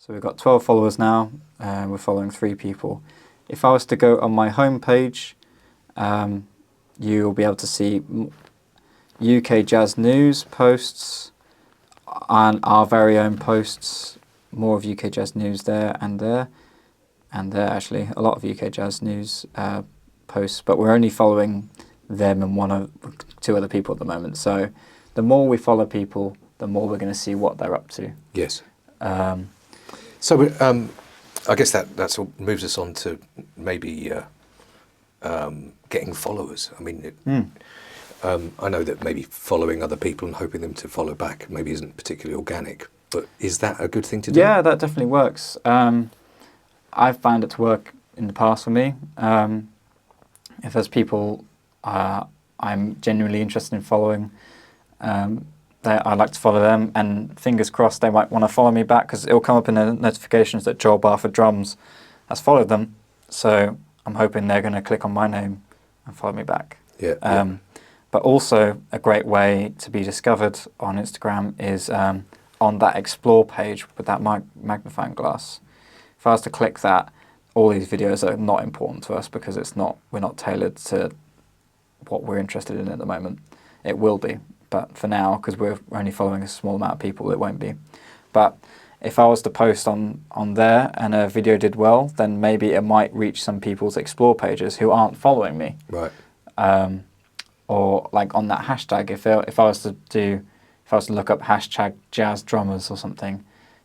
So we've got 12 followers now, and we're following 3 people. If I was to go on my homepage, you'll be able to see UK jazz news posts and our very own posts, more of UK jazz news there and there, and there actually, a lot of UK jazz news posts, but we're only following them and 2 other people at the moment. So the more we follow people, the more we're going to see what they're up to. Yes. So I guess that sort of moves us on to maybe getting followers. I mean, I know that maybe following other people and hoping them to follow back maybe isn't particularly organic, but is that a good thing to do? Yeah, that definitely works. I've found it to work in the past for me. If there's people I'm genuinely interested in following, I like to follow them, and fingers crossed they might want to follow me back, because it'll come up in the notifications that Joel Barford Drums has followed them. So I'm hoping they're going to click on my name and follow me back. Yeah. But also a great way to be discovered on Instagram is on that explore page with that magnifying glass. If I was to click that, all these videos are not important to us because we're not tailored to what we're interested in at the moment. It will be, but for now, because we're only following a small amount of people, it won't be. But if I was to post on there and a video did well, then maybe it might reach some people's explore pages who aren't following me. Right. Or like on that hashtag, if I was to look up hashtag jazz drummers or something,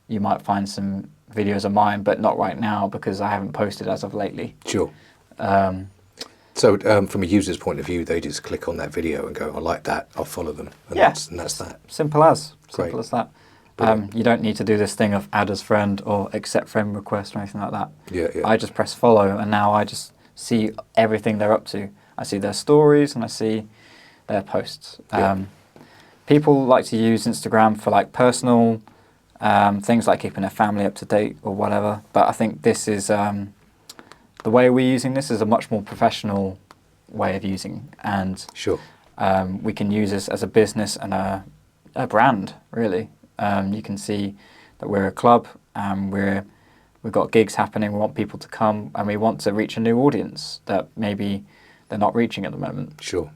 you might find some videos of mine, but not right now because I haven't posted as of lately. Sure. So from a user's point of view, they just click on that video and go, I like that, I'll follow them. And that's that. Simple as that. Brilliant. You don't need to do this thing of add as friend or accept friend request or anything like that. Yeah. I just press follow, and now I just see everything they're up to. I see their stories and I see their posts. Yeah. People like to use Instagram for like personal things like keeping their family up to date or whatever. But I think this is the way we're using this is a much more professional way of using, and Sure. We can use this as a business and a brand, really. You can see that we're a club, and we've got gigs happening. We want people to come, and we want to reach a new audience that maybe they're not reaching at the moment. Sure.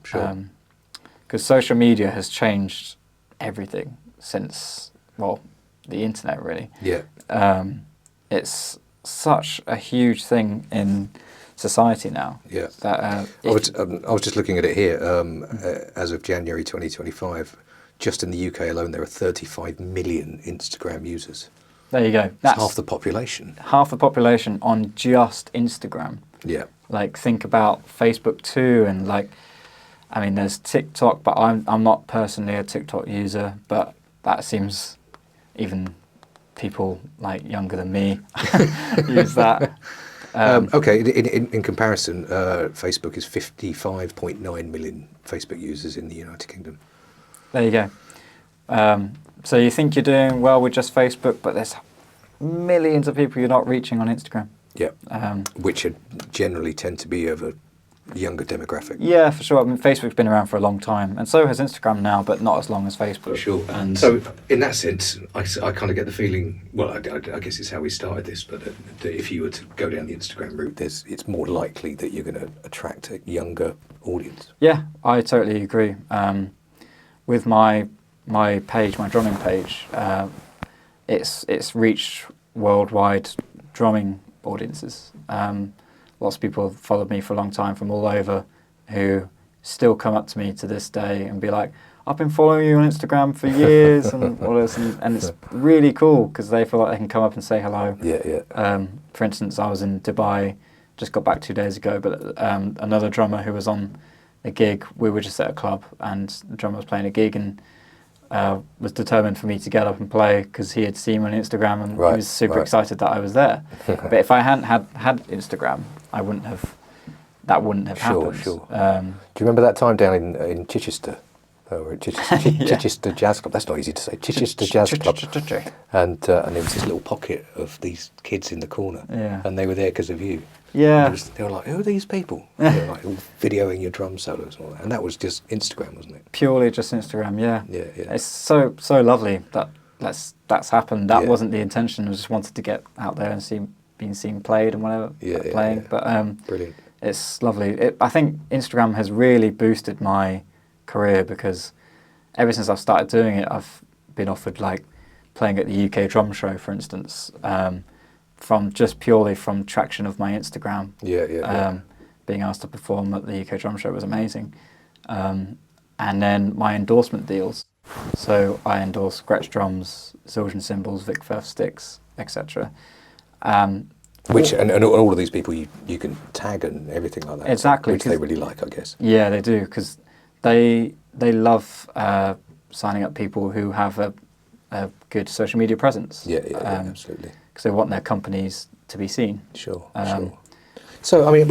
Because social media has changed everything since, the internet, really. Yeah. It's such a huge thing in society now. Yeah. That I was just looking at it here. As of January 2025, just in the UK alone, there are 35 million Instagram users. There you go. That's half the population. Half the population on just Instagram. Yeah. Like, think about Facebook too, and there's TikTok, but I'm not personally a TikTok user, but that seems even people like younger than me use that. Okay, in comparison, Facebook is 55.9 million Facebook users in the United Kingdom. There you go. So you think you're doing well with just Facebook, but there's millions of people you're not reaching on Instagram. Yeah, which generally tend to be of a younger demographic. Yeah, for sure. I mean, Facebook's been around for a long time, and so has Instagram now, but not as long as Facebook. For sure. And so, in that sense, I kind of get the feeling, well, I guess it's how we started this, but that if you were to go down the Instagram route, it's more likely that you're going to attract a younger audience. Yeah, I totally agree. With my page, my drumming page, it's reached worldwide drumming audiences. Lots of people have followed me for a long time from all over who still come up to me to this day and be like, I've been following you on Instagram for years and all this, and it's really cool because they feel like they can come up and say hello. Yeah. For instance, I was in Dubai, just got back 2 days ago, but another drummer who was on a gig, we were just at a club and the drummer was playing a gig and was determined for me to get up and play because he had seen me on Instagram and he was super excited that I was there. But if I hadn't had Instagram, that wouldn't have happened. Sure. Do you remember that time down in Chichester? Chichester Jazz Club. That's not easy to say. Chichester Jazz Club. And there was this little pocket of these kids in the corner, and they were there because of you. Yeah. They were like, who are these people? They were like all videoing your drum solos and that was just Instagram, wasn't it? Purely just Instagram, yeah. Yeah. It's so lovely that that's happened. That Yeah. wasn't the intention. I just wanted to get out there and being seen played and whatever playing. Yeah. But Brilliant. it's lovely. I think Instagram has really boosted my career because ever since I've started doing it, I've been offered like playing at the UK drum show, for instance, from just purely from traction of my Instagram. Yeah. Being asked to perform at the UK drum show was amazing. And then my endorsement deals. So I endorse Gretsch drums, Zildjian cymbals, Vic Firth sticks, etc. Which and all of these people you can tag and everything like that. Exactly, Which they really like, I guess. Yeah, they do, because they love signing up people who have a good social media presence. Yeah, absolutely. Because they want their companies to be seen. Sure. So, I mean,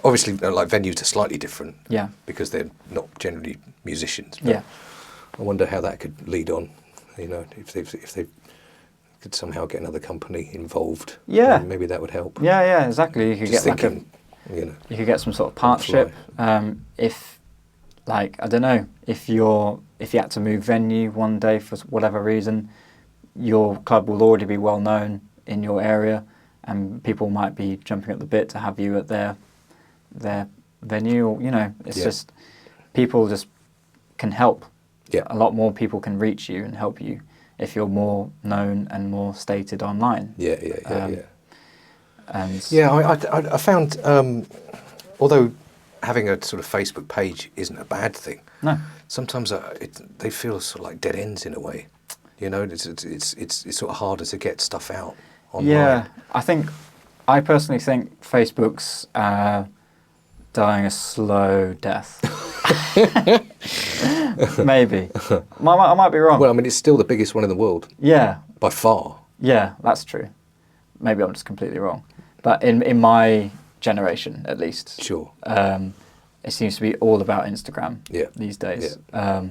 obviously, like venues are slightly different. Yeah. Because they're not generally musicians. But Yeah. I wonder how that could lead on. You know, if they could somehow get another company involved. Yeah. Then maybe that would help. Yeah, exactly. You could Just get thinking, you know. You could get some sort of partnership. If, like, I don't know, if you had to move venue one day for whatever reason, your club will already be well known in your area, and people might be jumping at the bit to have you at their venue. Or, you know, it's just people just can help. Yeah. A lot more people can reach you and help you if you're more known and more stated online. Yeah. And Yeah, I found, although having a sort of Facebook page isn't a bad thing, no, sometimes they feel sort of like dead ends in a way. You know, it's sort of harder to get stuff out online. yeah, I personally think Facebook's dying a slow death. Maybe. I might be wrong. Well, I mean, it's still the biggest one in the world. Yeah. By far. Yeah, that's true. Maybe I'm just completely wrong. But in my generation, at least, Sure. It seems to be all about Instagram these days. Yeah.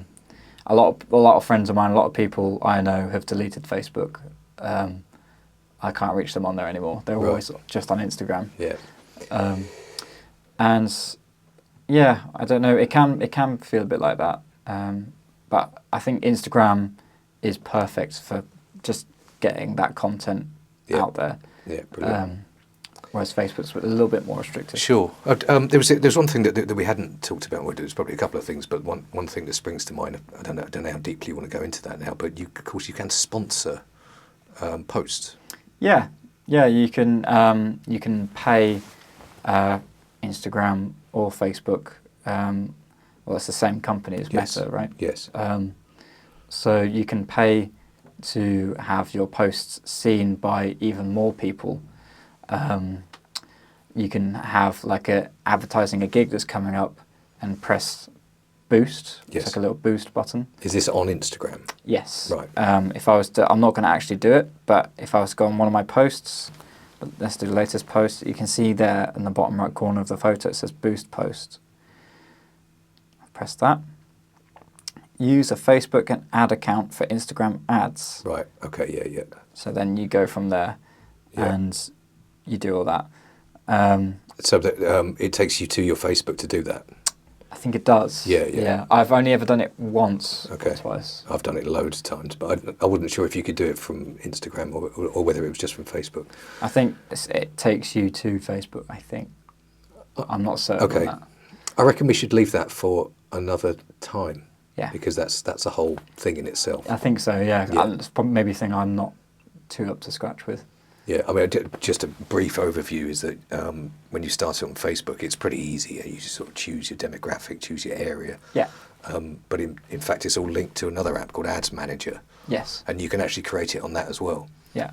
A lot of friends of mine, a lot of people I know have deleted Facebook. I can't reach them on there anymore. They're always just on Instagram. Yeah. And yeah, I don't know. It can feel a bit like that. But I think Instagram is perfect for just getting that content out there. Yeah, brilliant. Whereas Facebook's a little bit more restricted. Sure. There was one thing that we hadn't talked about. Well, there's probably a couple of things, but one thing that springs to mind. I don't know how deeply you want to go into that now, but of course you can sponsor posts. Yeah. You can pay Instagram or Facebook. Well, it's the same company as Meta, right? Yes. So you can pay to have your posts seen by even more people. You can have like advertising a gig that's coming up and press boost. Yes. It's like a little boost button. Is this on Instagram? Yes. Right. If I was to, I'm not going to actually do it, but if I was to go on one of my posts, let's do the latest post, you can see there in the bottom right corner of the photo it says boost post. Press that. Use a Facebook and ad account for Instagram ads. Right. Okay. Yeah. So then you go from there and you do all that. So that it takes you to your Facebook to do that. I think it does. Yeah. I've only ever done it once or twice. I've done it loads of times, but I wasn't sure if you could do it from Instagram or whether it was just from Facebook. I think it takes you to Facebook, I think. I'm not certain on that. I reckon we should leave that for another time. Yeah. Because that's a whole thing in itself. I think so, yeah. It's probably maybe a thing I'm not too up to scratch with. Yeah, I mean, just a brief overview is that when you start it on Facebook, it's pretty easy. You just sort of choose your demographic, choose your area. Yeah. But in fact, it's all linked to another app called Ads Manager. Yes. And you can actually create it on that as well. Yeah.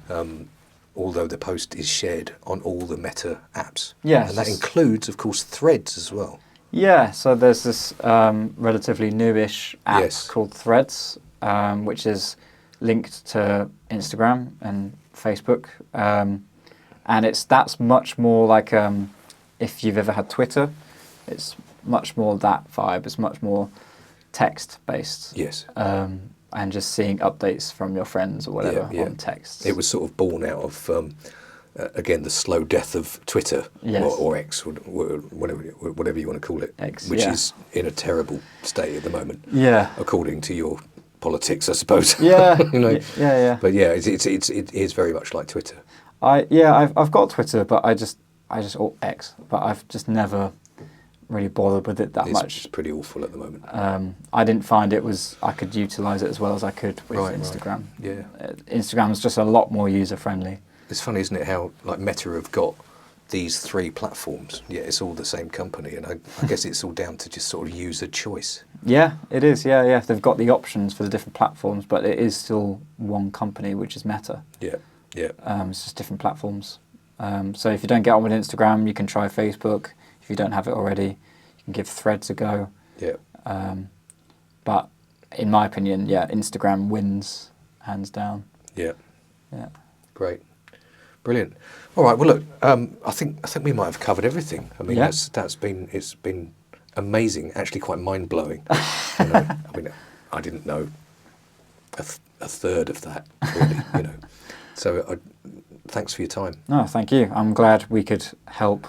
Although the post is shared on all the Meta apps. Yes. And that includes, of course, Threads as well. Yeah, so there's this relatively newish app called Threads, which is linked to Instagram and Facebook, and that's much more like if you've ever had Twitter, it's much more that vibe. It's much more text based. Yes. And just seeing updates from your friends or whatever on text. It was sort of born out of again the slow death of Twitter or X or whatever you want to call it, X, which is in a terrible state at the moment. Yeah. According to your politics, I suppose. Yeah, you know. yeah. But yeah, it is very much like Twitter. I've got Twitter, but or X, but I've just never really bothered with it that much. It's pretty awful at the moment. I didn't find I could utilise it as well as I could with Instagram. Yeah. Instagram's just a lot more user friendly. It's funny, isn't it, how like Meta have got these 3 platforms, yet it's all the same company, and I guess it's all down to just sort of user choice. Yeah, it is. Yeah. They've got the options for the different platforms, but it is still one company, which is Meta. Yeah. It's just different platforms. So if you don't get on with Instagram, you can try Facebook. If you don't have it already, you can give Threads a go. Yeah. But in my opinion, Instagram wins hands down. Yeah. Yeah. Great. Brilliant. All right. Well, look, I think we might have covered everything. I mean, it's been amazing. Actually, quite mind blowing. You know, I mean, I didn't know a third of that, really. You know, so thanks for your time. No, thank you. I'm glad we could help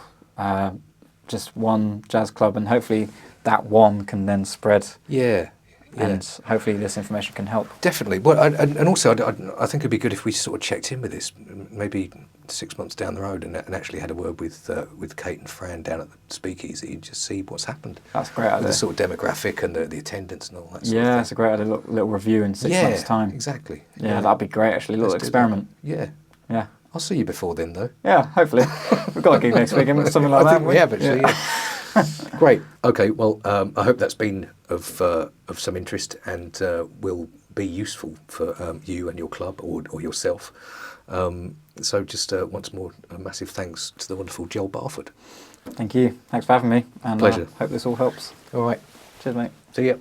just one jazz club, and hopefully that one can then spread. Yeah. And hopefully this information can help. Definitely. Well, and also I think it'd be good if we sort of checked in with this, maybe 6 months down the road, and actually had a word with Kate and Fran down at the Speakeasy, and just see what's happened. That's a great idea. The sort of demographic and the attendance and all that. Sort of thing. That's a great idea. Little review in 6 months' time. Exactly. Yeah, that'd be great. Actually, a little experiment. Yeah. Yeah. I'll see you before then, though. Yeah, hopefully. We've got a gig next weekend, something like I that. think we have actually. Yeah. Great. Okay. Well, I hope that's been of some interest and will be useful for you and your club or yourself. So just once more, a massive thanks to the wonderful Joel Barford. Thank you. Thanks for having me. And Pleasure. hope this all helps. All right. Cheers, mate. See ya.